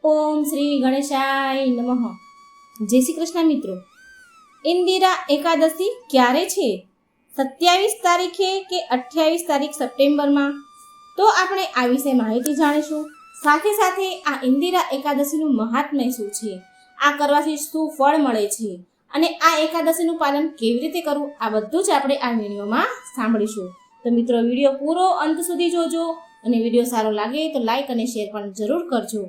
ઓમ શ્રી ગણેશાય નમઃ. જય શ્રી કૃષ્ણ મિત્રો. ઇન્દિરા એકાદશી ક્યારે છે? 27 તારીખે કે 28 તારીખ સપ્ટેમ્બરમાં? તો આપણે આ વિશે માહિતી જાણીશું. સાથે સાથે આ ઇન્દિરા એકાદશીનું મહાત્મ્ય શું છે, આ કરવાથી શું ફળ મળે છે અને આ એકાદશીનું પાલન કેવી રીતે કરવું, આ બધું જ આપણે આ વિડીયોમાં સાંભળીશું. તો મિત્રો, વિડીયો પૂરો અંત સુધી જોજો અને વિડીયો સારો લાગે તો લાઈક અને શેર પણ જરૂર કરજો.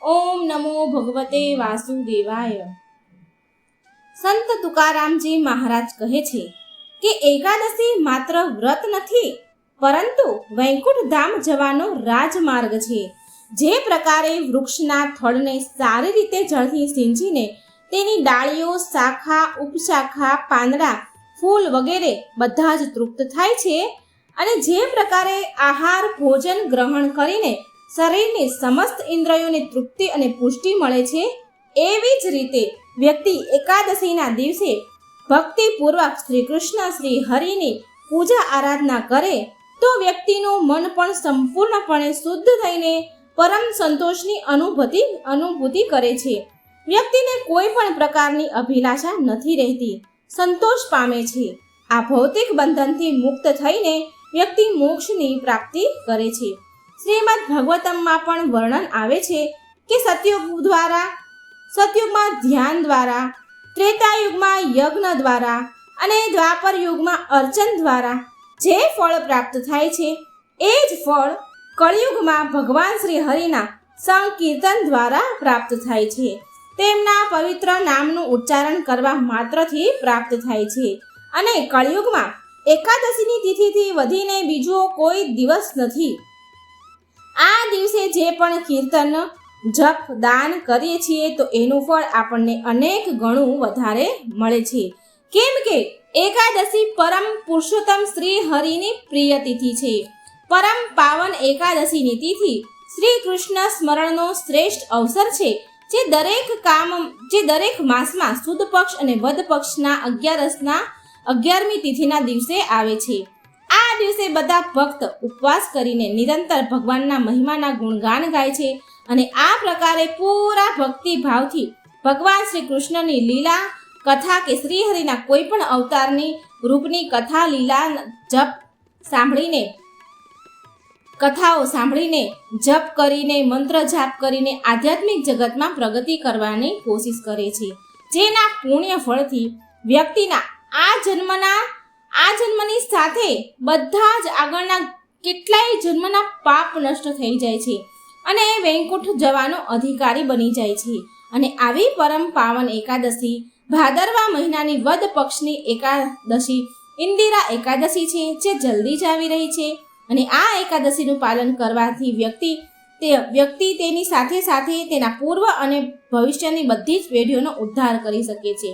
ઓમ નમો ભગવતે વાસુદેવાય. સંત તુકારામજી મહારાજ કહે છે કે એકાદશી માત્ર વ્રત નથી, પરંતુ વૈકુંઠ ધામ જવાનો રાજમાર્ગ છે. જે પ્રકારે વૃક્ષના થડને સારી રીતે જળથી સિંચીને તેની ડાળીઓ, શાખા, ઉપશાખા, પાંદડા, ફૂલ વગેરે બધા જ તૃપ્ત થાય છે, અને જે પ્રકારે આહાર ભોજન ગ્રહણ કરીને શરીરની સમસ્ત ઇન્દ્રિયોને તૃપ્તિ અને પુષ્ટિ મળે છે, એવી જ રીતે વ્યક્તિ એકાદશીના દિવસે ભક્તિપૂર્વક શ્રી કૃષ્ણ શ્રી હરિની પૂજા આરાધના કરે તો વ્યક્તિનું મન પણ સંપૂર્ણપણે શુદ્ધ થઈને પરમ સંતોષની અનુભૂતિ કરે છે. વ્યક્તિને કોઈ પણ પ્રકારની અભિલાષા નથી રહેતી, સંતોષ પામે છે. આ ભૌતિક બંધનથી મુક્ત થઈને વ્યક્તિ મોક્ષની પ્રાપ્તિ કરે છે. શ્રીમદ ભાગવતમમાં પણ વર્ણન આવે છે કે સતયુગમાં ધ્યાન દ્વારા, ત્રેતાયુગમાં યજ્ઞ દ્વારા અને દ્વાપર યુગમાં અર્ચન દ્વારા જે ફળ પ્રાપ્ત થાય છે, એ જ ફળ કળિયુગમાં ભગવાન શ્રી હરિના સંકીર્તન દ્વારા પ્રાપ્ત થાય છે. તેમના પવિત્ર નામનું ઉચ્ચારણ કરવા માત્રથી પ્રાપ્ત થાય છે. અને કળિયુગમાં એકાદશીની તિથિથી વધીને બીજો કોઈ દિવસ નથી. આ દિવસે જે પણ કીર્તન, જપ, દાન કરીએ છીએ તો એનું ફળ આપણને અનેક ગણું વધારે મળે છે. કેમ કે એકાદશી પરમ પુરુષોત્તમ શ્રી હરિની પ્રિય તિથિ છે. પરમ પાવન એકાદશીની તિથિ શ્રી કૃષ્ણ સ્મરણનો શ્રેષ્ઠ અવસર છે, જે દરેક માસમાં સુદ પક્ષ અને વદ પક્ષના 11મી તિથિના દિવસે આવે છે. આ દિવસે બધા ભક્ત ઉપવાસ કરીને નિરંતર ભગવાનના મહિમાના ગુણગાન ગાય છે, અને આ પ્રકારે પૂરા ભક્તિ ભાવથી ભગવાન શ્રી કૃષ્ણની લીલા કથા કે શ્રી હરિના કોઈ પણ અવતારની રૂપની કથા, લીલા કથાઓ સાંભળીને, જપ કરીને, મંત્ર જાપ કરીને આધ્યાત્મિક જગતમાં પ્રગતિ કરવાની કોશિશ કરે છે. જેના પુણ્ય ફળથી વ્યક્તિના આ જન્મની સાથે બધા જ આગળના કેટલાય જન્મના પાપ નષ્ટ થઈ જાય છે અને વૈકુંઠ જવાનો અધિકારી બની જાય છે. અને આવી પરમ પાવન એકાદશી ભાદરવા મહિનાની વદ પક્ષની એકાદશી ઇન્દિરા એકાદશી છે, જે જલ્દી જ આવી રહી છે. અને આ એકાદશીનું પાલન કરવાથી વ્યક્તિ તેની સાથે સાથે તેના પૂર્વ અને ભવિષ્યની બધી જ પેઢીઓનો ઉદ્ધાર કરી શકે છે.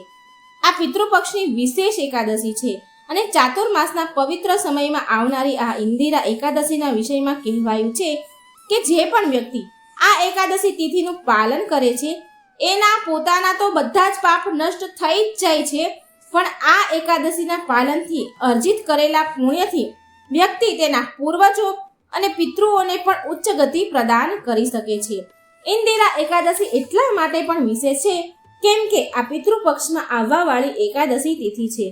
આ પિતૃપક્ષની વિશેષ એકાદશી છે, અને ચાતુર્માસના પવિત્ર સમયમાં આવનારી આ ઇન્દિરા એકાદશીના વિષયમાં કહેવાયું છે કે જે પણ વ્યક્તિ આ એકાદશી તિથિનું પાલન કરે છે, એના પોતાના તો બધા જ પાપ નષ્ટ થઈ જ જાય છે, પણ આ એકાદશીના પાલનથી અર્જિત કરેલા પુણ્યથી વ્યક્તિ તેના પૂર્વજો અને પિતૃઓને પણ ઉચ્ચ ગતિ પ્રદાન કરી શકે છે. ઇન્દિરા એકાદશી એટલા માટે પણ વિશેષ છે કેમ કે આ પિતૃપક્ષમાં આવવાવાળી એકાદશી તિથિ છે.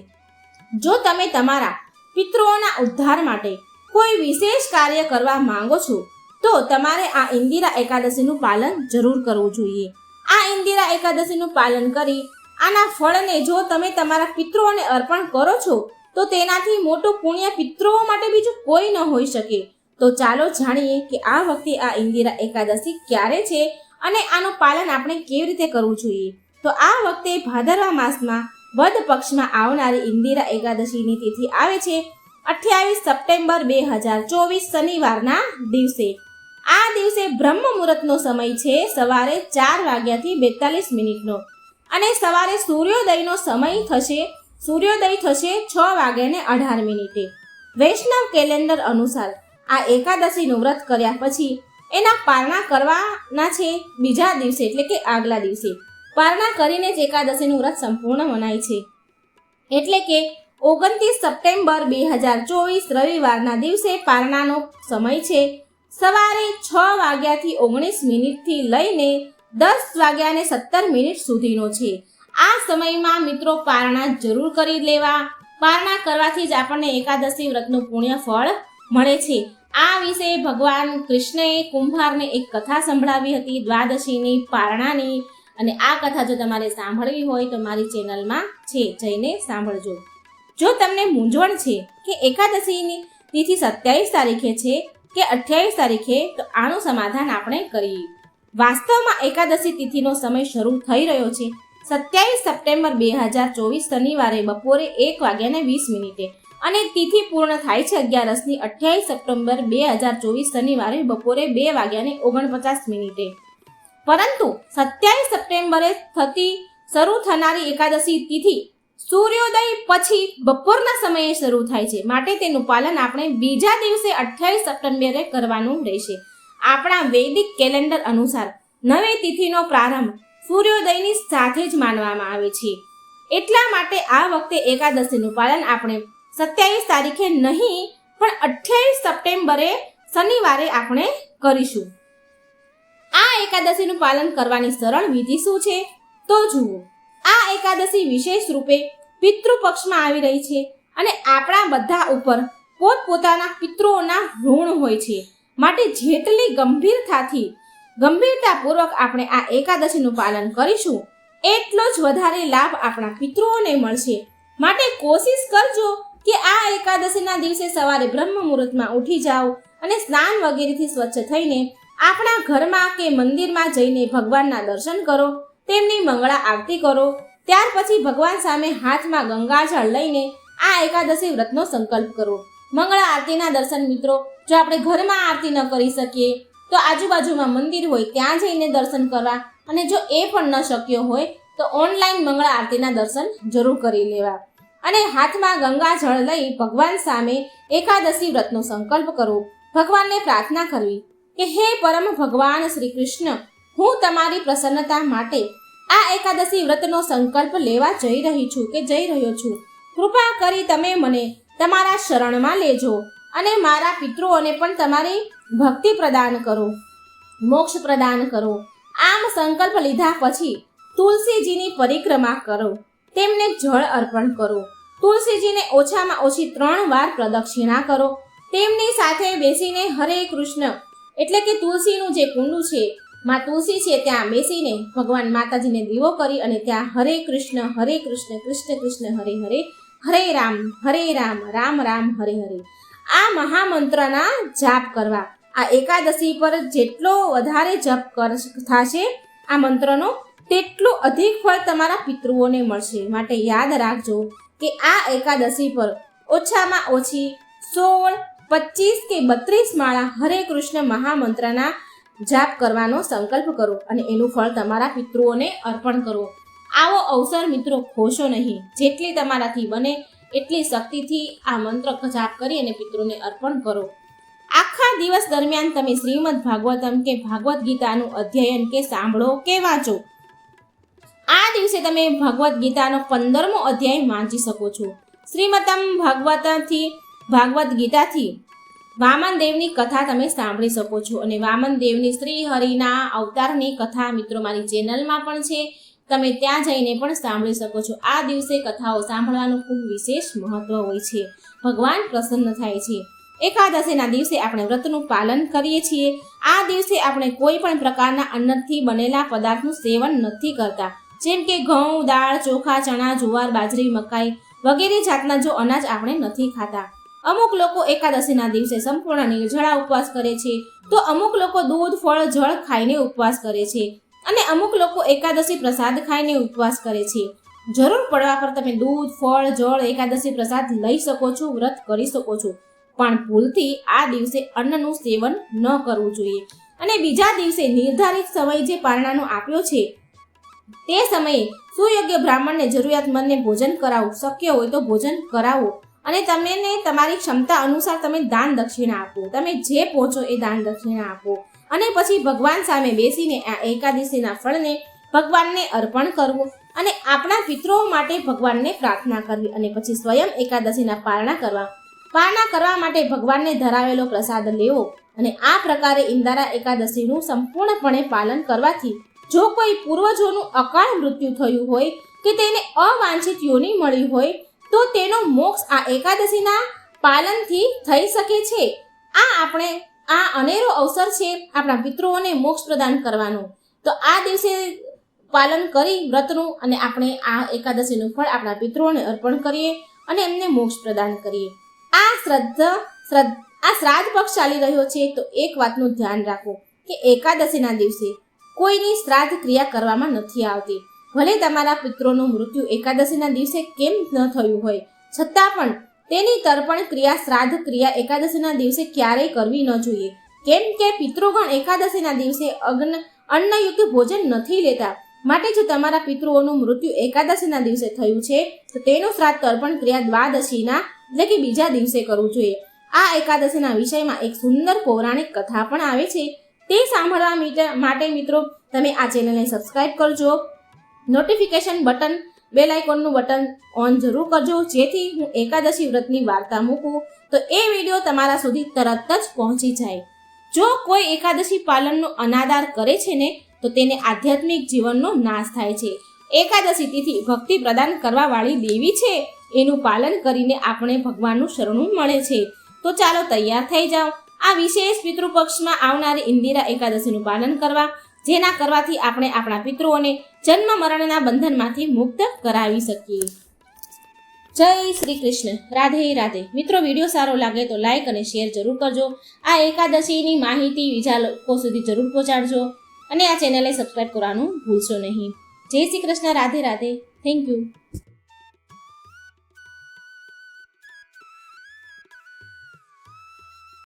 જો તમે તમારા પિતૃઓના ઉદ્ધાર માટે કોઈ વિશેષ કાર્ય કરવા માંગો છો તો તમારે આ ઇન્દિરા એકાદશીનું પાલન જરૂર કરવું જોઈએ. આ ઇન્દિરા એકાદશીનું પાલન કરી આના ફળને જો તમે તમારા પિતૃઓને અર્પણ કરો છો તો તેનાથી મોટું પુણ્ય પિતૃઓ માટે બીજું કોઈ ન હોઈ શકે. તો ચાલો જાણીએ કે આ વખતે આ ઇન્દિરા એકાદશી ક્યારે છે અને આનું પાલન આપણે કેવી રીતે કરવું જોઈએ. તો આ વખતે ભાદરવા માસમાં વદ પક્ષમાં આવનારી ઇન્દિરા એકાદશીની તિથિ આવે છે 28 સપ્ટેમ્બર 2024 શનિવારના દિવસે. આ દિવસે બ્રહ્મ મુહૂર્તનો સમય છે સવારે 4 વાગ્યાથી 42 મિનિટનો, અને સવારે સૂર્યોદયનો સમય થશે 6 વાગ્યાને 18 મિનિટે. વૈષ્ણવ કેલેન્ડર અનુસાર આ એકાદશીનું વ્રત કર્યા પછી એના પારણા કરવાના છે બીજા દિવસે, એટલે કે આગલા દિવસે. પારણા કરીને જ એકાદશીનું વ્રત સંપૂર્ણ મનાય છે. એટલે કે 29 સપ્ટેમ્બર 2024 રવિવારના દિવસે પારણાનો સમય છે સવારે 6 વાગ્યાથી 19 મિનિટથી લઈને 10:17 સુધીનો છે. આ સમયમાં મિત્રો પારણા જરૂર કરી લેવા. પારણા કરવાથી જ આપણને એકાદશી વ્રતનું પુણ્ય ફળ મળે છે. આ વિશે ભગવાન કૃષ્ણએ કુંભારને એક કથા સંભળાવી હતી દ્વાદશીની પારણાની, અને આ કથા જો તમારે સાંભળવી હોય તો મારી ચેનલમાં છે, જઈને સાંભળજો. જો તમને મૂંઝવણ છે કે એકાદશીની તિથિ 27 તારીખે છે કે 28 તારીખે, તો આનું સમાધાન આપણે કરીએ. વાસ્તવમાં એકાદશી તિથિનો સમય શરૂ થઈ રહ્યો છે 27 સપ્ટેમ્બર 2024 શનિવારે બપોરે 1:20 અને તિથિ પૂર્ણ થાય છે 11ની 28 સપ્ટેમ્બર 2024 શનિવારે બપોરે 2:49. પરંતુ 27 સપ્ટેમ્બરે શરૂ થનારી એકાદશી તિથિ સૂર્યોદય પછી બપોરના સમયે શરૂ થાય છે, માટે તેનું પાલન આપણે બીજા દિવસે 28 સપ્ટેમ્બરે કરવાનું રહેશે. આપણા વૈદિક કેલેન્ડર અનુસાર નવી તિથિનો પ્રારંભ સૂર્યોદયની સાથે જ માનવામાં આવે છે. એટલા માટે આ વખતે એકાદશીનું પાલન આપણે 27 તારીખે નહીં પણ 28 સપ્ટેમ્બરે શનિવારે આપણે કરીશું. આ એકાદશીનું પાલન કરવાની સરળ વિધિ શું છે તો જુઓ. આ એકાદશી વિશેષ રૂપે પિતૃપક્ષમાં આવી રહી છે અને આપણા બધા ઉપર પોતપોતાના પિતૃઓના ઋણ હોય છે, માટે જેટલી ગંભીરતાપૂર્વક આપણે આ એકાદશીનું પાલન કરીશું એટલો જ વધારે લાભ આપણા પિતૃઓને મળશે. માટે કોશિશ કરજો કે આ એકાદશીના દિવસે સવારે બ્રહ્મ મુહૂર્તમાં ઉઠી જાઓ અને સ્નાન વગેરેથી સ્વચ્છ થઈને આપણા ઘરમાં કે મંદિરમાં જઈને ભગવાનના દર્શન કરો, તેમની મંગળા આરતી કરો. ત્યાર પછી ભગવાન સામે હાથમાં ગંગાજળ લઈને આ એકાદશી વ્રતનો સંકલ્પ કરો. મંગળા આરતીના દર્શન મિત્રો જો આપણે ઘરમાં આરતી ન કરી શકીએ તો આજુબાજુમાં મંદિર હોય ત્યાં જઈને દર્શન કરવા, અને જો એ પણ ન શક્ય હોય તો ઓનલાઈન મંગળા આરતીના દર્શન જરૂર કરી લેવા. અને હાથમાં ગંગાજળ લઈ ભગવાન સામે એકાદશી વ્રતનો સંકલ્પ કરો. ભગવાનને પ્રાર્થના કરવી કે હે પરમ ભગવાન શ્રી કૃષ્ણ, હું તમારી પ્રસન્નતા માટે આ એકાદશી વ્રતનો સંકલ્પ લેવા જઈ રહ્યો છું. કૃપા કરી તમે મને તમારા શરણમાં લેજો અને મારા પિતૃઓને પણ તમારી ભક્તિ પ્રદાન કરો, મોક્ષ પ્રદાન કરો. આમ સંકલ્પ લીધા પછી તુલસીજીની પરિક્રમા કરો, તેમને જળ અર્પણ કરો. તુલસીજીને ઓછામાં ઓછી 3 વાર પ્રદક્ષિણા કરો. તેમની સાથે બેસીને હરે કૃષ્ણ એટલે કે તુલસીનું જે કુંડું છે, માં તુલસી છે, ત્યાં બેસીને ભગવાન માતાજીને દીવો કરી અને ત્યાં હરે કૃષ્ણ કૃષ્ણ કૃષ્ણ હરે હરે, હરે રામ રામ રામ હરે હરે આ મહામંત્રના જાપ કરવા. આ એકાદશી પર જેટલો વધારે જપ થશે આ મંત્રનો, તેટલું અધિક ફળ તમારા પિતૃઓને મળશે. માટે યાદ રાખજો કે આ એકાદશી પર ઓછામાં ઓછી 16, 25 કે 32 માળા હરે કૃષ્ણ મહામંત્રના જાપ કરવાનો સંકલ્પ કરો અને એનું ફળ તમારા પિતૃઓને અર્પણ કરો. આવો અવસર મિત્રો ખોશો નહીં. જેટલી તમારાથી બને એટલી શક્તિથી આ મંત્ર જાપ કરી અને પિતૃને અર્પણ કરો. આખા દિવસ દરમિયાન તમે શ્રીમદ ભાગવતમ કે ભાગવત ગીતાનું અધ્યયન કે સાંભળો કે વાંચો. આ દિવસે તમે ભગવદ્ ગીતાનો 15મો અધ્યાય વાંચી શકો છો. શ્રીમદમ ભાગવત ગીતાથી વામન દેવની કથા તમે સાંભળી શકો છો. અને વામન દેવની શ્રી હરિના અવતારની કથા મિત્રો મારી ચેનલમાં પણ છે, તમે ત્યાં જઈને પણ સાંભળી શકો છો. આ દિવસે કથાઓ સાંભળવાનું ખૂબ વિશેષ મહત્વ હોય છે. ભગવાન પ્રસન્ન થાય છે. એકાદશીના દિવસે આપણે વ્રતનું પાલન કરીએ છીએ. આ દિવસે આપણે કોઈ પણ પ્રકારના અન્નથી બનેલા પદાર્થનું સેવન નથી કરતા, જેમ કે ઘઉં, દાળ, ચોખા, ચણા, જુવાર, બાજરી, મકાઈ વગેરે જાતના જો અનાજ આપણે નથી ખાતા. અમુક લોકો એકાદશીના દિવસે સંપૂર્ણ નિર્જળા ઉપવાસ કરે છે, તો અમુક લોકો દૂધ, ફળ, જળ ખાઈને ઉપવાસ કરે છે, અને અમુક લોકો એકાદશી પ્રસાદ ખાઈને ઉપવાસ કરે છે. જરૂર પડવા પર તમે દૂધ, ફળ, જળ, એકાદશી પ્રસાદ લઈ શકો છો, વ્રત કરી શકો છો, પણ ભૂલથી આ દિવસે અન્નનું સેવન ન કરવું જોઈએ. અને બીજા દિવસે નિર્ધારિત સમય જે પારણાનો આપ્યો છે તે સમયે સુયોગ્ય બ્રાહ્મણને જરૂરિયાતમંદને ભોજન કરાવો. શક્ય હોય તો ભોજન કરાવો અને તમે તમારી ક્ષમતા અનુસાર તમે દાન દક્ષિણા આપો. તમે જે પહોંચો એ દાન દક્ષિણા આપો અને પછી ભગવાન સામે બેસીને આ એકાદશીના ફળને ભગવાનને અર્પણ કરવું અને આપણા પિતૃઓ માટે ભગવાનને પ્રાર્થના કરવી અને પછી સ્વયં એકાદશીના પારણા કરવા માટે ભગવાનને ધરાવેલો પ્રસાદ લેવો. અને આ પ્રકારે ઇન્દારા એકાદશીનું સંપૂર્ણપણે પાલન કરવાથી જો કોઈ પૂર્વજોનું અકાળ મૃત્યુ થયું હોય કે તેને અવાંછિત યોનિ મળી હોય તો તેનો મોક્ષ આ એકાદશીના પાલનથી થઈ શકે છે. આ અનેરો અવસર છે આપણા પિતૃઓને મોક્ષ પ્રદાન કરવાનો. તો આ દિવસે પાલન કરી વ્રતનું અને આપણે આ એકાદશીનું ફળ આપણા પિતૃઓને અર્પણ કરીએ અને એમને મોક્ષ પ્રદાન કરીએ. આ શ્રાદ્ધ પક્ષ ચાલી રહ્યો છે તો એક વાતનું ધ્યાન રાખો કે એકાદશીના દિવસે કોઈની શ્રાદ્ધ ક્રિયા કરવામાં નથી આવતી. ભલે તમારા પિતૃનું મૃત્યુ એકાદશીના દિવસે કેમ ન થયું હોય છતાં પણ તેની તર્પણ ક્રિયા શ્રાદ્ધ ક્રિયા એકાદશીના દિવસે ક્યારેય કરવી ન જોઈએ. કેમ કે પિતૃગણ એકાદશીના દિવસે અન્નયુક્ત ભોજન નથી લેતા. માટે જો તમારા પિતૃઓનું મૃત્યુ એકાદશીના દિવસે થયું છે તો તેનું શ્રાદ્ધ તર્પણ ક્રિયા દ્વાદશીના એટલે કે બીજા દિવસે કરવું જોઈએ. આ એકાદશીના વિષયમાં એક સુંદર પૌરાણિક કથા પણ આવે છે. તે સાંભળવા માટે મિત્રો તમે આ ચેનલને સબસ્ક્રાઇબ કરજો. નોટિફિકેશન બટન બેલ આઇકોનનું બટન ઓન જરૂર કરજો, જેથી હું એકાદશી વ્રતની વાર્તા મૂકું તો એ વિડીયો તમારા સુધી તરત જ પહોંચી જાય. જો કોઈ એકાદશી પાલનનો અનાદર કરે છે ને તો તેને આધ્યાત્મિક જીવનનો નાશ થાય છે. એકાદશી તિથિ ભક્તિ પ્રદાન કરવા વાળી દેવી છે. એનું પાલન કરીને આપણે ભગવાનનું શરણું મળે છે. તો ચાલો તૈયાર થઈ જાઓ આ વિશેષ પિતૃપક્ષમાં આવનારી ઇન્દિરા એકાદશીનું પાલન કરવા, જેના કરવાથી આપણે આપણા પિતૃઓને જન્મ મરણના બંધનમાંથી મુક્ત કરાવી શકીએ. જય શ્રી કૃષ્ણ. રાધે રાધે. મિત્રો, વિડીયો સારો લાગે તો લાઈક અને શેર જરૂર કરજો. આ એકાદશીની માહિતી બીજા લોકો સુધી જરૂર પહોંચાડજો અને આ ચેનલને સબસ્ક્રાઇબ કરવાનું ભૂલશો નહીં. જય શ્રી કૃષ્ણ. રાધે રાધે. Thank you.